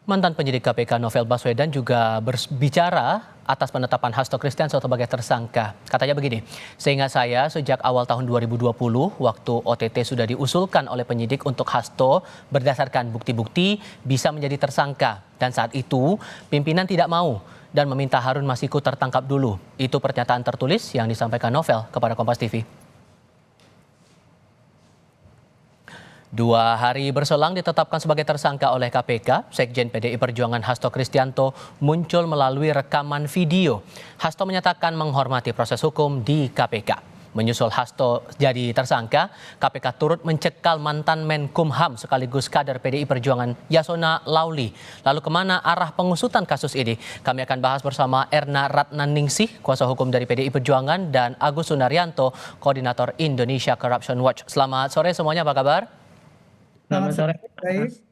Mantan penyidik KPK Novel Baswedan juga berbicara atas penetapan Hasto Kristianto sebagai tersangka. Katanya begini, seingat saya sejak awal tahun 2020 waktu OTT sudah diusulkan oleh penyidik untuk Hasto berdasarkan bukti-bukti bisa menjadi tersangka. Dan saat itu pimpinan tidak mau dan meminta Harun Masiku tertangkap dulu. Itu pernyataan tertulis yang disampaikan Novel kepada Kompas TV. 2 hari berselang ditetapkan sebagai tersangka oleh KPK, Sekjen PDI Perjuangan Hasto Kristianto muncul melalui rekaman video. Hasto menyatakan menghormati proses hukum di KPK. Menyusul Hasto jadi tersangka, KPK turut mencekal mantan Menkumham sekaligus kader PDI Perjuangan Yasona Lauli. Lalu kemana arah pengusutan kasus ini? Kami akan bahas bersama Erna Ratnaningsih, kuasa hukum dari PDI Perjuangan, dan Agus Sunaryanto, koordinator Indonesia Corruption Watch. Selamat sore semuanya, apa kabar? Selamat sore.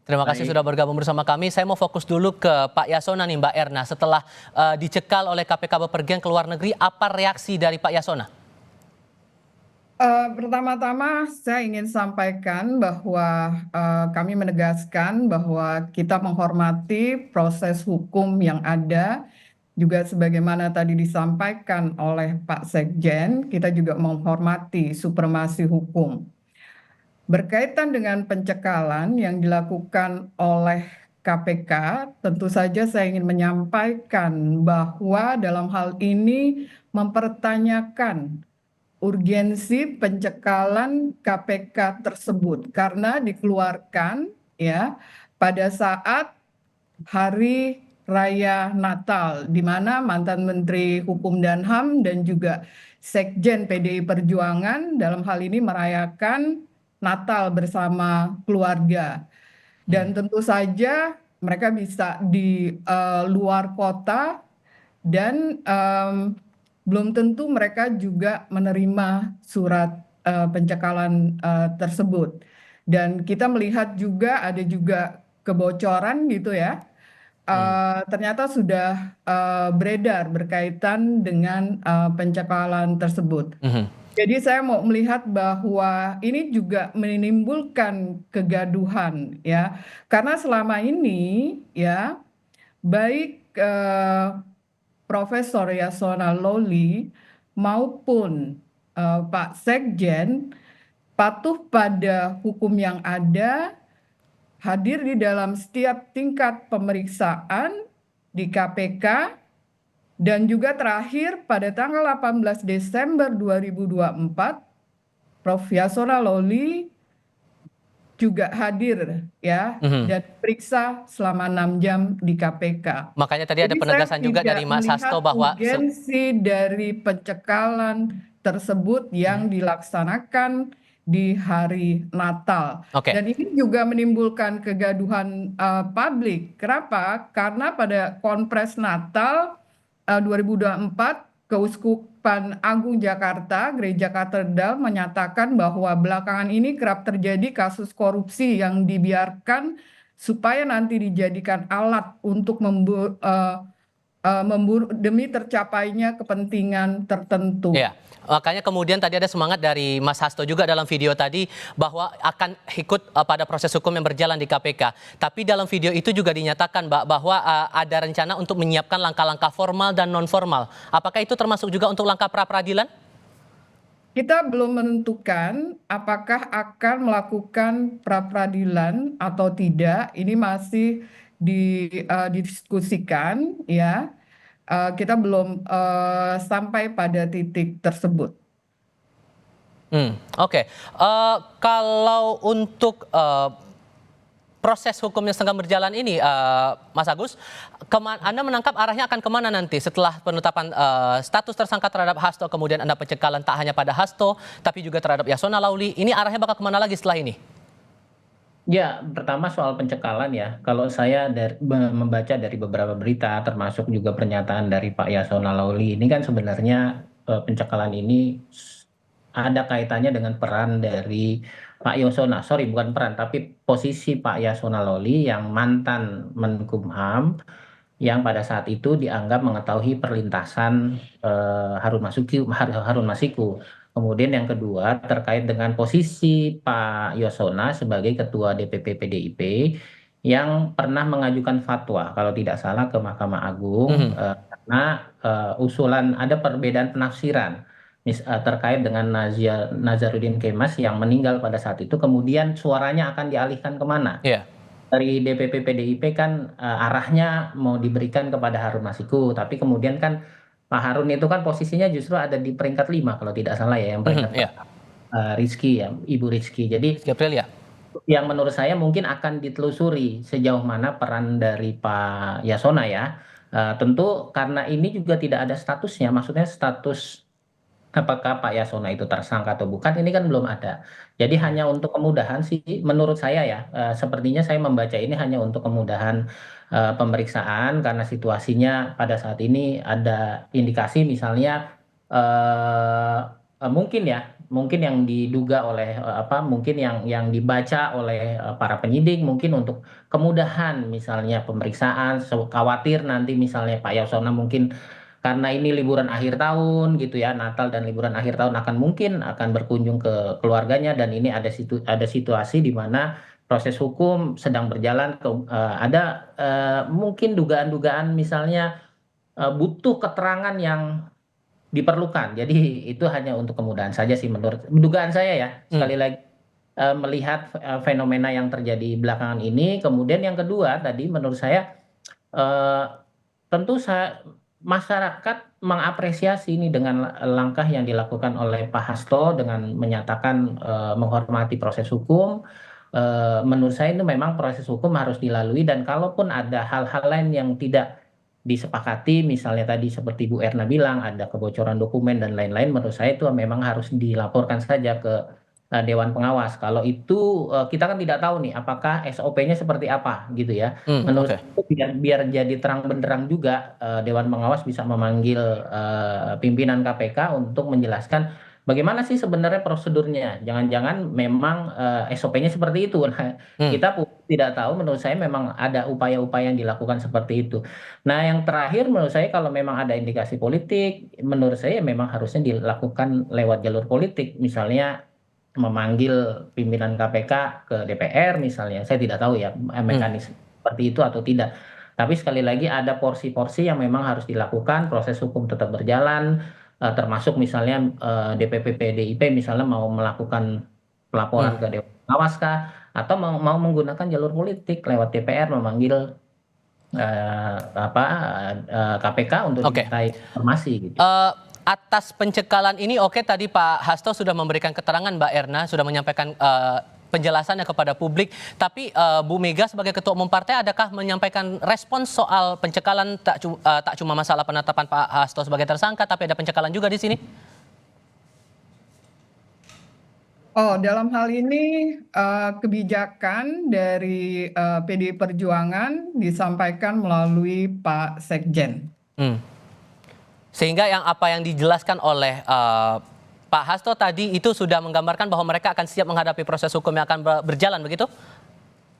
Terima kasih sudah bergabung bersama kami. Saya mau fokus dulu ke Pak Yasona nih, Mbak Erna. Setelah dicekal oleh KPK bepergian ke luar negeri, apa reaksi dari Pak Yasona? Pertama-tama saya ingin sampaikan bahwa kami menegaskan bahwa kita menghormati proses hukum yang ada. Juga sebagaimana tadi disampaikan oleh Pak Sekjen, kita juga menghormati supremasi hukum. Berkaitan dengan pencekalan yang dilakukan oleh KPK, tentu saja saya ingin menyampaikan bahwa dalam hal ini mempertanyakan urgensi pencekalan KPK tersebut karena dikeluarkan ya pada saat Hari Raya Natal, di mana mantan Menteri Hukum dan HAM dan juga Sekjen PDI Perjuangan dalam hal ini merayakan Natal bersama keluarga. Dan tentu saja mereka bisa di luar kota dan belum tentu mereka juga menerima surat pencekalan tersebut. Dan kita melihat juga ada juga kebocoran gitu ya. Ternyata sudah beredar berkaitan dengan pencekalan tersebut. Jadi saya mau melihat bahwa ini juga menimbulkan kegaduhan ya, karena selama ini ya baik Profesor Yasona Lawli maupun Pak Sekjen patuh pada hukum yang ada, hadir di dalam setiap tingkat pemeriksaan di KPK, dan juga terakhir pada tanggal 18 Desember 2024, Prof. Yasona Lawli juga hadir ya dan periksa selama 6 jam di KPK. Makanya tadi ada penegasan juga dari Mas Hasto bahwa urgensi dari pencekalan tersebut yang dilaksanakan di hari Natal. Dan ini juga menimbulkan kegaduhan publik. Kenapa? Karena pada Konpres Natal 2024, Keuskupan Agung Jakarta, Gereja Katedral menyatakan bahwa belakangan ini kerap terjadi kasus korupsi yang dibiarkan supaya nanti dijadikan alat untuk memburu demi tercapainya kepentingan tertentu. Ya, makanya kemudian tadi ada semangat dari Mas Hasto juga dalam video tadi bahwa akan ikut pada proses hukum yang berjalan di KPK. Tapi dalam video itu juga dinyatakan Mbak bahwa ada rencana untuk menyiapkan langkah-langkah formal dan non formal. Apakah itu termasuk juga untuk langkah pra peradilan? Kita belum menentukan apakah akan melakukan pra peradilan atau tidak. Ini masih didiskusikan ya. Kita belum sampai pada titik tersebut. Oke. Kalau untuk proses hukum yang sedang berjalan ini, Mas Agus, Anda menangkap arahnya akan kemana nanti setelah penetapan status tersangka terhadap Hasto, kemudian Anda pencekalan tak hanya pada Hasto, tapi juga terhadap Yasona Lauli. Ini arahnya bakal kemana lagi setelah ini? Ya, pertama soal pencekalan ya. Kalau saya membaca dari beberapa berita, termasuk juga pernyataan dari Pak Yasona Lauli, ini kan sebenarnya pencekalan ini ada kaitannya dengan peran dari Pak Yasona. Sorry, bukan peran, tapi posisi Pak Yasona Lauli yang mantan Menkumham, yang pada saat itu dianggap mengetahui perlintasan Harun Masiku. Kemudian yang kedua terkait dengan posisi Pak Yasona sebagai Ketua DPP PDIP yang pernah mengajukan fatwa kalau tidak salah ke Mahkamah Agung karena usulan ada perbedaan penafsiran terkait dengan Nazarudin Kemas yang meninggal pada saat itu, kemudian suaranya akan dialihkan kemana? Iya. Dari DPP PDIP kan arahnya mau diberikan kepada Harun Masiku, tapi kemudian kan Pak Harun itu kan posisinya justru ada di peringkat 5 kalau tidak salah ya, yang peringkat Iya. Rizky ya, Ibu Rizky. Jadi Rizky Aprilia. yang menurut saya mungkin akan ditelusuri sejauh mana peran dari Pak Yasona ya. Tentu karena ini juga tidak ada statusnya, maksudnya status apakah Pak Yasona itu tersangka atau bukan, ini kan belum ada. Jadi hanya untuk kemudahan sih, menurut saya ya, sepertinya saya membaca ini hanya untuk kemudahan pemeriksaan karena situasinya pada saat ini ada indikasi misalnya eh, mungkin ya, mungkin yang diduga oleh mungkin yang dibaca oleh para penyidik mungkin untuk kemudahan misalnya pemeriksaan, khawatir nanti misalnya Pak Yasona mungkin karena ini liburan akhir tahun gitu ya, Natal dan liburan akhir tahun akan berkunjung ke keluarganya dan ini ada situasi di mana proses hukum sedang berjalan ada mungkin dugaan-dugaan misalnya butuh keterangan yang diperlukan. Jadi itu hanya untuk kemudahan saja sih menurut dugaan saya ya. Sekali lagi melihat fenomena yang terjadi belakangan ini, kemudian yang kedua tadi menurut saya eh, tentu masyarakat mengapresiasi ini dengan langkah yang dilakukan oleh Pak Hasto dengan menyatakan menghormati proses hukum. Menurut saya ini memang proses hukum harus dilalui dan kalaupun ada hal-hal lain yang tidak disepakati, misalnya tadi seperti Bu Erna bilang ada kebocoran dokumen dan lain-lain, menurut saya itu memang harus dilaporkan saja ke Dewan Pengawas. Kalau itu kita kan tidak tahu nih apakah SOP-nya seperti apa gitu ya. Menurut Oke. saya biar jadi terang benderang juga Dewan Pengawas bisa memanggil pimpinan KPK untuk menjelaskan bagaimana sih sebenarnya prosedurnya. Jangan-jangan memang SOP-nya seperti itu. Nah, kita tidak tahu. Menurut saya memang ada upaya-upaya yang dilakukan seperti itu. Nah, yang terakhir menurut saya kalau memang ada indikasi politik, menurut saya memang harusnya dilakukan lewat jalur politik. Misalnya memanggil pimpinan KPK ke DPR misalnya, saya tidak tahu ya mekanisme seperti itu atau tidak. Tapi sekali lagi ada porsi-porsi yang memang harus dilakukan, proses hukum tetap berjalan, termasuk misalnya DPP PDIP misalnya mau melakukan pelaporan ke Dewan Pengawas kah, atau mau menggunakan jalur politik lewat DPR memanggil KPK untuk dimintai informasi gitu. Atas pencekalan ini, oke, tadi Pak Hasto sudah memberikan keterangan, Mbak Erna sudah menyampaikan penjelasannya kepada publik. Tapi Bu Mega sebagai Ketua Umum Partai, adakah menyampaikan respons soal pencekalan tak cuma masalah penetapan Pak Hasto sebagai tersangka, tapi ada pencekalan juga di sini? Oh, dalam hal ini kebijakan dari PDI Perjuangan disampaikan melalui Pak Sekjen. Sehingga apa yang dijelaskan oleh Pak Hasto tadi itu sudah menggambarkan bahwa mereka akan siap menghadapi proses hukum yang akan berjalan, begitu?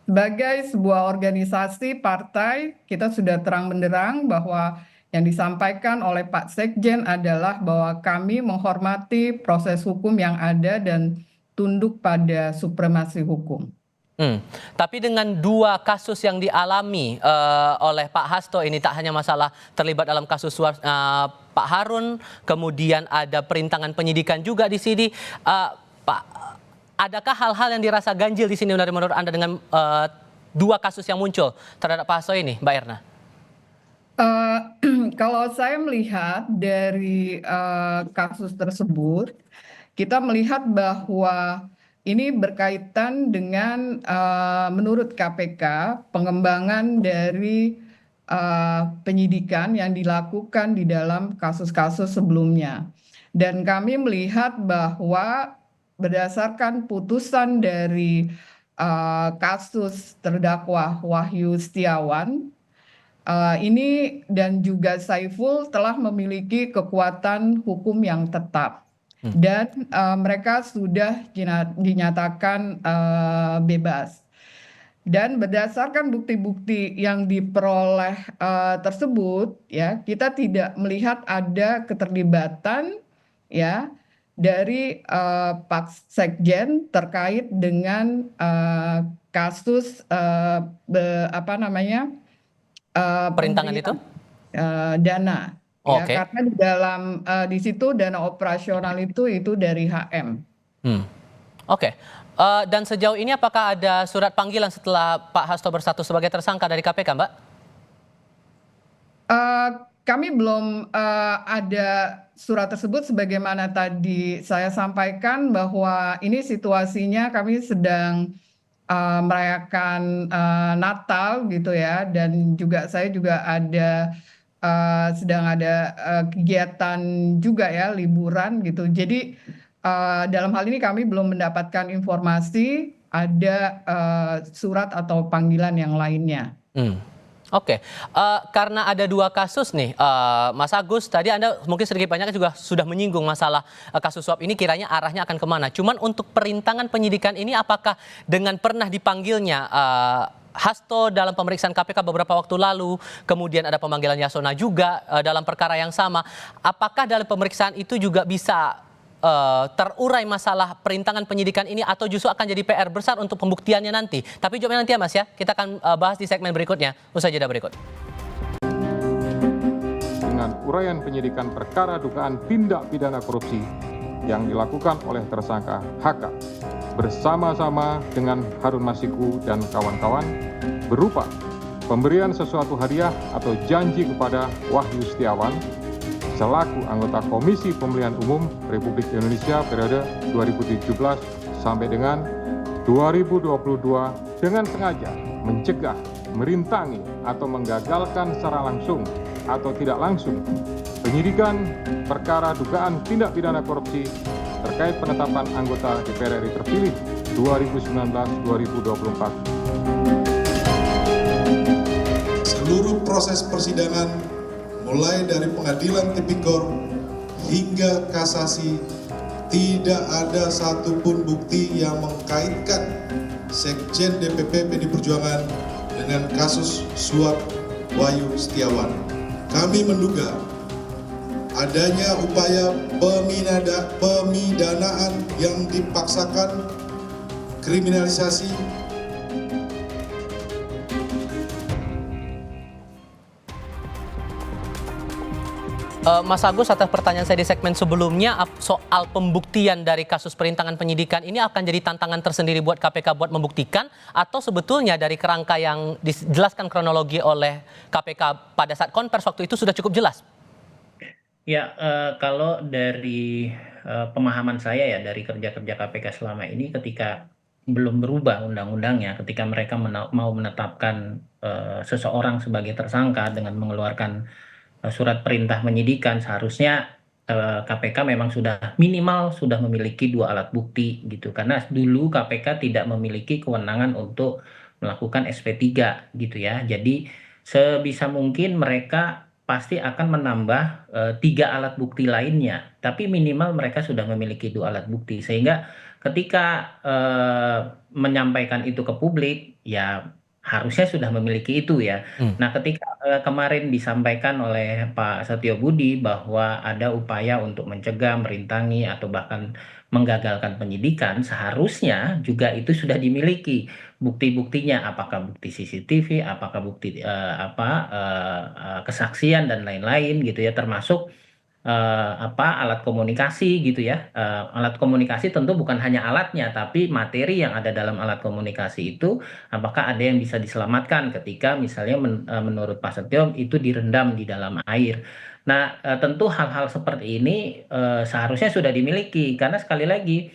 Sebagai sebuah organisasi partai, kita sudah terang benderang bahwa yang disampaikan oleh Pak Sekjen adalah bahwa kami menghormati proses hukum yang ada dan tunduk pada supremasi hukum. Tapi dengan dua kasus yang dialami oleh Pak Hasto ini, tak hanya masalah terlibat dalam kasus Pak Harun, kemudian ada perintangan penyidikan juga di sini. Pak, adakah hal-hal yang dirasa ganjil di sini dari menurut Anda dengan dua kasus yang muncul terhadap Pak Hasto ini, Mbak Erna? Kalau saya melihat dari kasus tersebut, kita melihat bahwa ini berkaitan dengan menurut KPK pengembangan dari penyidikan yang dilakukan di dalam kasus-kasus sebelumnya. Dan kami melihat bahwa berdasarkan putusan dari kasus terdakwa Wahyu Setiawan, ini dan juga Saiful telah memiliki kekuatan hukum yang tetap. Dan mereka sudah dinyatakan bebas. Dan berdasarkan bukti-bukti yang diperoleh tersebut, ya kita tidak melihat ada keterlibatan ya dari Pak Sekjen terkait dengan kasus apa namanya perintangan itu? Dana. Ya, Oke. karena di situ dana operasional itu dari HM. Oke. Dan sejauh ini apakah ada surat panggilan setelah Pak Hasto berstatus sebagai tersangka dari KPK, Mbak? Kami belum ada surat tersebut, sebagaimana tadi saya sampaikan bahwa ini situasinya kami sedang merayakan Natal gitu ya, dan saya juga sedang ada kegiatan juga ya, liburan gitu. Jadi dalam hal ini kami belum mendapatkan informasi ada surat atau panggilan yang lainnya. Oke, karena ada 2 kasus nih, Mas Agus, tadi Anda mungkin sedikit banyak juga sudah menyinggung masalah kasus suap ini kiranya arahnya akan kemana. Cuman untuk perintangan penyidikan ini apakah dengan pernah dipanggilnya Hasto dalam pemeriksaan KPK beberapa waktu lalu, kemudian ada pemanggilan Yasona juga dalam perkara yang sama, apakah dalam pemeriksaan itu juga bisa terurai masalah perintangan penyidikan ini atau justru akan jadi PR besar untuk pembuktiannya nanti? Tapi jawabnya nanti ya Mas ya, kita akan bahas di segmen berikutnya, usai jeda berikut. Dengan uraian penyidikan perkara dugaan tindak pidana korupsi yang dilakukan oleh tersangka HK bersama-sama dengan Harun Masiku dan kawan-kawan berupa pemberian sesuatu hadiah atau janji kepada Wahyu Setiawan selaku anggota Komisi Pemilihan Umum Republik Indonesia periode 2017 sampai dengan 2022 dengan sengaja mencegah, merintangi atau menggagalkan secara langsung atau tidak langsung penyidikan perkara dugaan tindak pidana korupsi terkait penetapan anggota DPR RI terpilih 2019-2024. Seluruh proses persidangan mulai dari pengadilan tipikor hingga kasasi tidak ada satupun bukti yang mengkaitkan Sekjen DPP PD Perjuangan dengan kasus suap Wahyu Setiawan. Kami menduga adanya upaya pemidanaan yang dipaksakan, kriminalisasi, Mas Agus, atas pertanyaan saya di segmen sebelumnya soal pembuktian dari kasus perintangan penyidikan ini akan jadi tantangan tersendiri buat KPK buat membuktikan, atau sebetulnya dari kerangka yang dijelaskan kronologi oleh KPK pada saat konvers waktu itu sudah cukup jelas? Ya, kalau dari pemahaman saya ya dari kerja-kerja KPK selama ini, ketika belum berubah undang-undangnya, ketika mereka mau menetapkan seseorang sebagai tersangka dengan mengeluarkan surat perintah penyidikan, seharusnya KPK memang sudah minimal sudah memiliki 2 alat bukti gitu, karena dulu KPK tidak memiliki kewenangan untuk melakukan SP3 gitu ya. Jadi sebisa mungkin mereka pasti akan menambah 3 alat bukti lainnya, tapi minimal mereka sudah memiliki 2 alat bukti, sehingga ketika menyampaikan itu ke publik ya harusnya sudah memiliki itu ya. Nah, ketika kemarin disampaikan oleh Pak Setio Budi bahwa ada upaya untuk mencegah, merintangi, atau bahkan menggagalkan penyidikan, seharusnya juga itu sudah dimiliki bukti-buktinya, apakah bukti CCTV, apakah bukti kesaksian dan lain-lain gitu ya, termasuk alat komunikasi gitu ya. Alat komunikasi tentu bukan hanya alatnya, tapi materi yang ada dalam alat komunikasi itu apakah ada yang bisa diselamatkan ketika misalnya menurut Pak Setio itu direndam di dalam air. Nah, tentu hal-hal seperti ini seharusnya sudah dimiliki, karena sekali lagi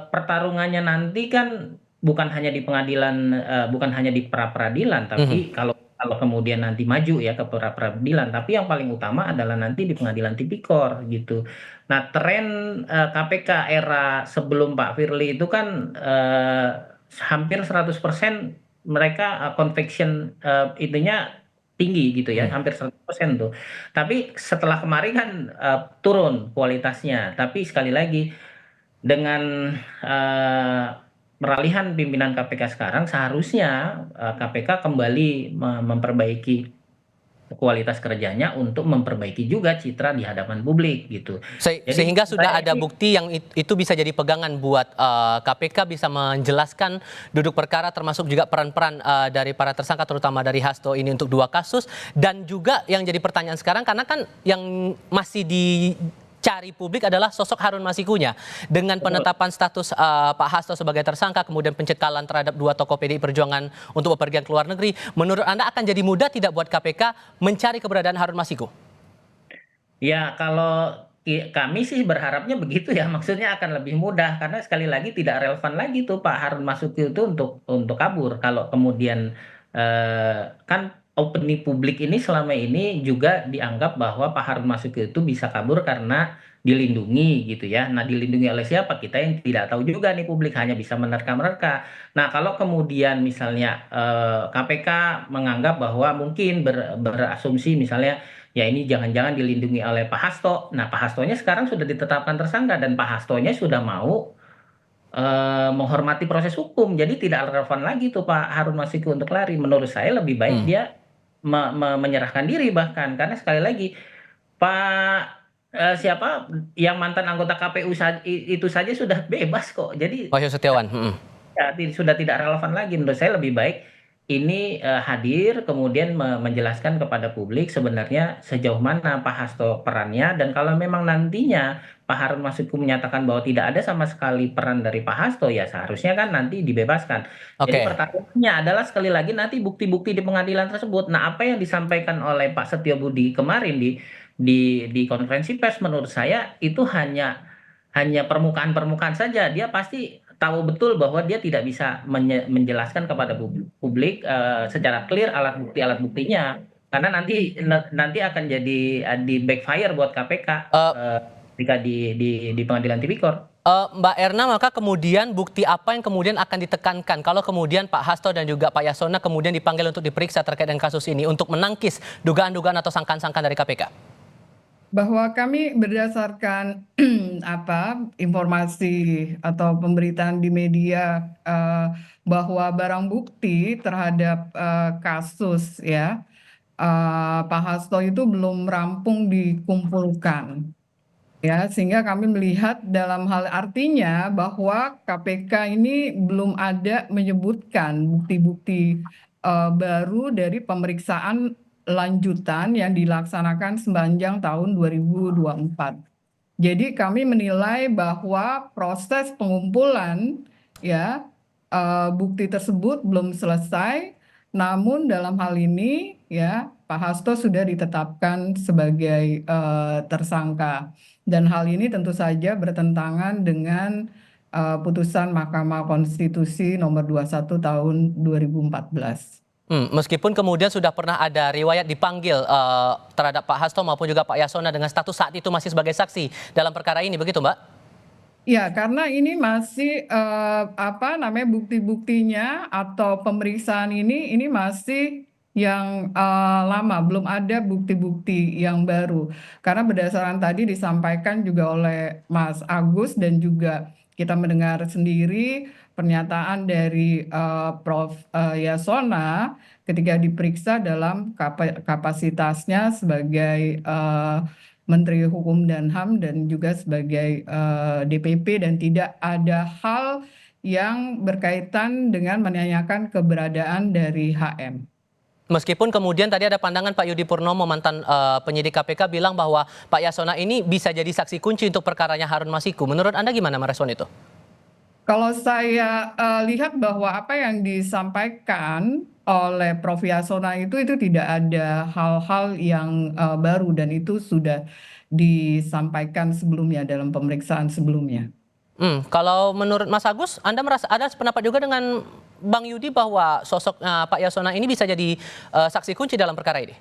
pertarungannya nanti kan bukan hanya di pengadilan, bukan hanya di pra-peradilan, tapi kalau kemudian nanti maju ya ke pra-peradilan, tapi yang paling utama adalah nanti di pengadilan tipikor gitu. Nah, tren KPK era sebelum Pak Firly itu kan hampir 100% mereka conviction itunya tinggi gitu ya, hampir 100% tuh. Tapi setelah kemarin kan turun kualitasnya. Tapi sekali lagi dengan peralihan pimpinan KPK sekarang, seharusnya KPK kembali memperbaiki kualitas kerjanya untuk memperbaiki juga citra di hadapan publik gitu. Jadi Sehingga sudah ada ini bukti yang itu bisa jadi pegangan buat KPK bisa menjelaskan duduk perkara termasuk juga peran-peran dari para tersangka terutama dari Hasto ini untuk 2 kasus. Dan juga yang jadi pertanyaan sekarang karena kan yang masih dicari publik adalah sosok Harun Masikunya. Dengan penetapan status Pak Hasto sebagai tersangka, kemudian pencekalan terhadap 2 tokoh PDI Perjuangan untuk bepergian ke luar negeri, menurut Anda akan jadi mudah tidak buat KPK mencari keberadaan Harun Masiku? Ya, kalau kami sih berharapnya begitu ya, maksudnya akan lebih mudah karena sekali lagi tidak relevan lagi tuh Pak Harun Masiku itu untuk kabur. Kalau kemudian kan opini publik ini selama ini juga dianggap bahwa Pak Harun Masiku itu bisa kabur karena dilindungi gitu ya. Nah, dilindungi oleh siapa? Kita yang tidak tahu juga nih, publik hanya bisa menerka-nerka. Nah, kalau kemudian misalnya KPK menganggap bahwa mungkin berasumsi misalnya ya ini jangan-jangan dilindungi oleh Pak Hasto. Nah, Pak Hastonya sekarang sudah ditetapkan tersangka dan Pak Hastonya sudah mau menghormati proses hukum. Jadi tidak relevan lagi tuh Pak Harun Masiku untuk lari. Menurut saya lebih baik dia menyerahkan diri bahkan karena sekali lagi Pak siapa yang mantan anggota KPU itu saja sudah bebas kok. Jadi Wahyu Setiawan. ya, sudah tidak relevan lagi. Menurut saya lebih baik ini hadir kemudian menjelaskan kepada publik sebenarnya sejauh mana Pak Hasto perannya dan kalau memang nantinya Pak Harun Masiku menyatakan bahwa tidak ada sama sekali peran dari Pak Hasto ya seharusnya kan nanti dibebaskan. Jadi Oke. pertanyaannya adalah sekali lagi nanti bukti-bukti di pengadilan tersebut. Nah, apa yang disampaikan oleh Pak Setiobudi kemarin di konferensi pers menurut saya itu hanya permukaan-permukaan saja. Dia pasti tahu betul bahwa dia tidak bisa menjelaskan kepada publik secara clear alat buktinya karena nanti akan jadi di backfire buat KPK ketika di pengadilan tipikor. Mbak Erna, maka kemudian bukti apa yang kemudian akan ditekankan kalau kemudian Pak Hasto dan juga Pak Yasona kemudian dipanggil untuk diperiksa terkait dengan kasus ini untuk menangkis dugaan-dugaan atau sangkaan-sangkaan dari KPK? Bahwa kami berdasarkan informasi atau pemberitaan di media bahwa barang bukti terhadap kasus ya Pak Hasto itu belum rampung dikumpulkan ya sehingga kami melihat dalam hal artinya bahwa KPK ini belum ada menyebutkan bukti-bukti baru dari pemeriksaan lanjutan yang dilaksanakan sepanjang tahun 2024. Jadi kami menilai bahwa proses pengumpulan ya bukti tersebut belum selesai, namun dalam hal ini ya Pak Hasto sudah ditetapkan sebagai tersangka dan hal ini tentu saja bertentangan dengan putusan Mahkamah Konstitusi nomor 21 tahun 2014. Meskipun kemudian sudah pernah ada riwayat dipanggil terhadap Pak Hasto maupun juga Pak Yasona dengan status saat itu masih sebagai saksi dalam perkara ini, begitu Mbak? Ya, karena ini masih bukti-buktinya atau pemeriksaan ini masih yang lama, belum ada bukti-bukti yang baru. Karena berdasarkan tadi disampaikan juga oleh Mas Agus dan juga kita mendengar sendiri pernyataan dari Prof. Yasona ketika diperiksa dalam kapasitasnya sebagai Menteri Hukum dan HAM dan juga sebagai DPP dan tidak ada hal yang berkaitan dengan menanyakan keberadaan dari HM. Meskipun kemudian tadi ada pandangan Pak Yudi Purnomo, mantan penyidik KPK, bilang bahwa Pak Yasona ini bisa jadi saksi kunci untuk perkaranya Harun Masiku. Menurut Anda gimana merespon itu? Kalau saya lihat bahwa apa yang disampaikan oleh Prof. Yasona itu tidak ada hal-hal yang baru dan itu sudah disampaikan sebelumnya dalam pemeriksaan sebelumnya. Kalau menurut Mas Agus, Anda merasa ada sependapat juga dengan Bang Yudi bahwa sosok Pak Yasona ini bisa jadi saksi kunci dalam perkara ini?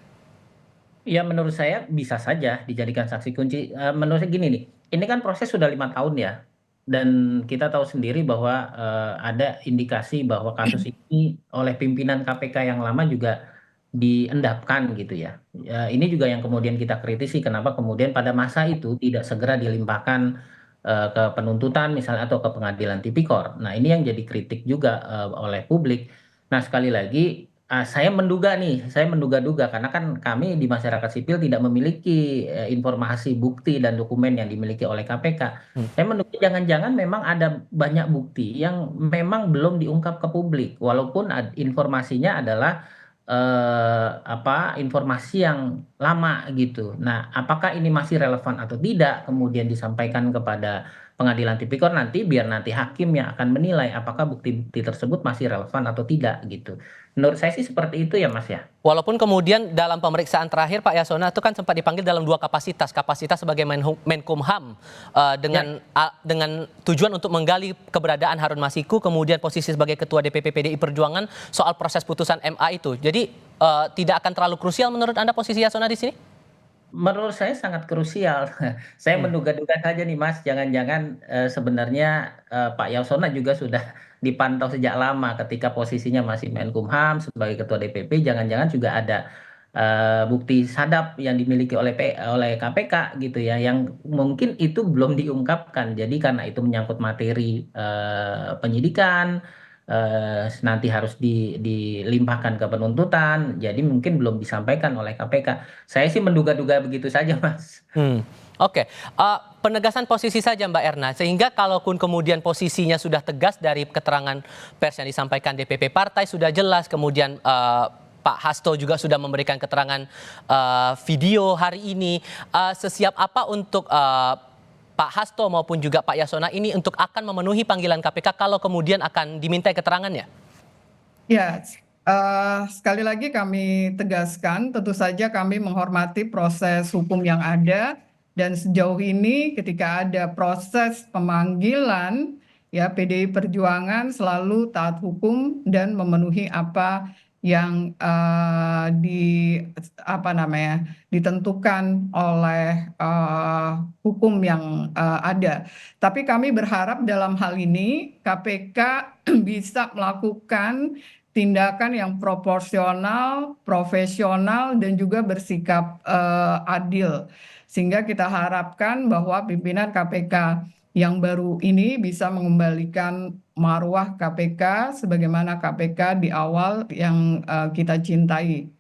Ya menurut saya bisa saja dijadikan saksi kunci. Menurut saya gini nih, ini kan proses sudah 5 tahun ya. Dan kita tahu sendiri bahwa ada indikasi bahwa kasus ini oleh pimpinan KPK yang lama juga diendapkan gitu ya. Ini juga yang kemudian kita kritisi kenapa kemudian pada masa itu tidak segera dilimpahkan ke penuntutan misalnya atau ke pengadilan tipikor. Nah ini yang jadi kritik juga oleh publik. Nah sekali lagi Saya menduga-duga karena kan kami di masyarakat sipil tidak memiliki informasi, bukti, dan dokumen yang dimiliki oleh KPK. Saya menduga jangan-jangan memang ada banyak bukti yang memang belum diungkap ke publik, walaupun informasinya adalah informasi yang lama gitu. Nah, apakah ini masih relevan atau tidak, kemudian disampaikan kepada pengadilan tipikor nanti, biar nanti hakim yang akan menilai apakah bukti-bukti tersebut masih relevan atau tidak gitu. Menurut saya sih seperti itu ya Mas ya. Walaupun kemudian dalam pemeriksaan terakhir Pak Yasona itu kan sempat dipanggil dalam 2 kapasitas. Kapasitas sebagai Menkumham dengan tujuan untuk menggali keberadaan Harun Masiku, kemudian posisi sebagai Ketua DPP PDI Perjuangan soal proses putusan MA itu. Jadi tidak akan terlalu krusial menurut Anda posisi Yasona di sini? Menurut saya sangat krusial. Saya menduga-duga saja nih Mas, jangan-jangan sebenarnya Pak Yasona juga sudah dipantau sejak lama ketika posisinya masih Menkumham sebagai Ketua DPP, jangan-jangan juga ada bukti sadap yang dimiliki oleh KPK gitu ya, yang mungkin itu belum diungkapkan. Jadi karena itu menyangkut materi penyidikan, nanti harus dilimpahkan ke penuntutan, jadi mungkin belum disampaikan oleh KPK. Saya sih menduga-duga begitu saja, Mas. Oke. Penegasan posisi saja Mbak Erna, sehingga kalaupun kemudian posisinya sudah tegas dari keterangan pers yang disampaikan DPP partai sudah jelas, kemudian Pak Hasto juga sudah memberikan keterangan video hari ini, sesiap apa untuk Pak Hasto maupun juga Pak Yasona ini untuk akan memenuhi panggilan KPK kalau kemudian akan dimintai keterangannya? Ya, sekali lagi kami tegaskan, tentu saja kami menghormati proses hukum yang ada, dan sejauh ini ketika ada proses pemanggilan, ya PDI Perjuangan selalu taat hukum dan memenuhi apa yang ditentukan oleh hukum yang ada. Tapi kami berharap dalam hal ini KPK bisa melakukan tindakan yang proporsional, profesional, dan juga bersikap adil. Sehingga kita harapkan bahwa pimpinan KPK yang baru ini bisa mengembalikan marwah KPK sebagaimana KPK di awal yang kita cintai.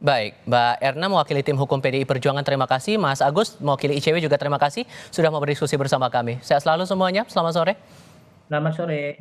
Baik, Mbak Erna mewakili tim hukum PDI Perjuangan, terima kasih. Mas Agus mewakili ICW juga terima kasih sudah mau berdiskusi bersama kami. Sehat selalu semuanya, selamat sore. Selamat sore.